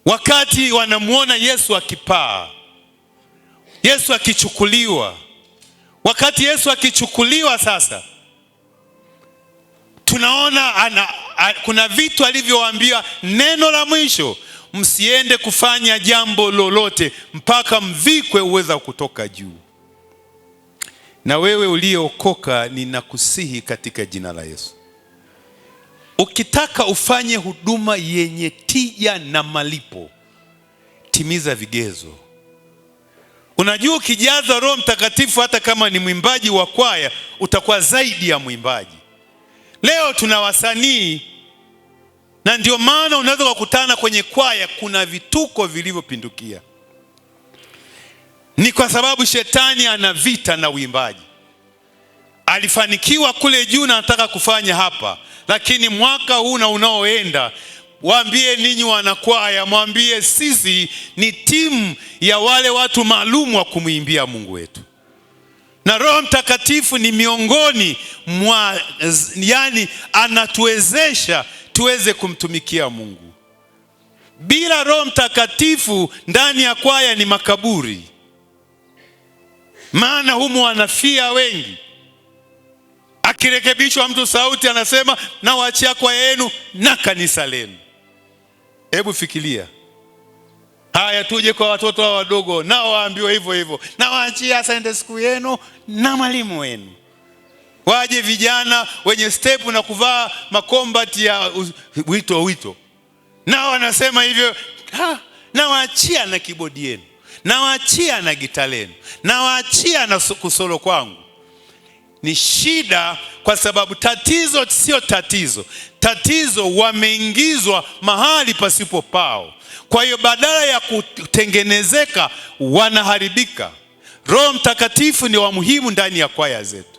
wakati wanamuona Yesu akipaa, Yesu akichukuliwa. Wakati Yesu akichukuliwa sasa, tunaona kuna vitu alivyowaambia. Neno la mwisho, msiende kufanya jambo lolote mpaka mvikwe uweza kutoka juu. Na wewe uliokoka, ninakusihi katika jina la Yesu, ukitaka ufanye huduma yenye tija na malipo, timiza vigezo. Unajua, ukijaza Roho Mtakatifu, hata kama ni mwimbaji wa kwaya, utakuwa zaidi ya mwimbaji. Leo tuna wasanii, na ndio maana unaweza kukutana kwenye kwaya kuna vituko vilivyopindukia. Ni kwa sababu shetani ana vita na uimbaji. Alifanikiwa kule juu na anataka kufanya hapa, lakini mwaka huu na unaoenda, waambie ninyi wanakwaya, mwambie sisi ni timu ya wale watu maalum wa kumuimbia Mungu wetu. Na Roho Mtakatifu ni miongoni mwa, yani anatuwezesha tuweze kumtumikia Mungu. Bila Roho Mtakatifu ndani ya kwaya ni makaburi. Maana humu wanafia wengi. Akirekebishwa mtu sauti anasema na waachia kwaya yenu na kanisa lenu. Hebu fikiria. Haya, tuje kwa watoto wa wadogo, nao waambiwa hivyo hivyo, na waachia Sunday school yenu na mwalimu wenu. Waje vijana wenye step na kuvaa makombati ya wito, nao wanasema hivyo, na waachia na kibodi yenu, na waachia na gita lenu, na waachia na kusolo kwangu. Ni shida, kwa sababu tatizo sio tatizo. Tatizo wameingizwa mahali pasipo pao. Kwa hiyo badala ya kutengenezeka, wanaharibika. Roho Mtakatifu ni wa muhimu ndani ya kwaya zetu.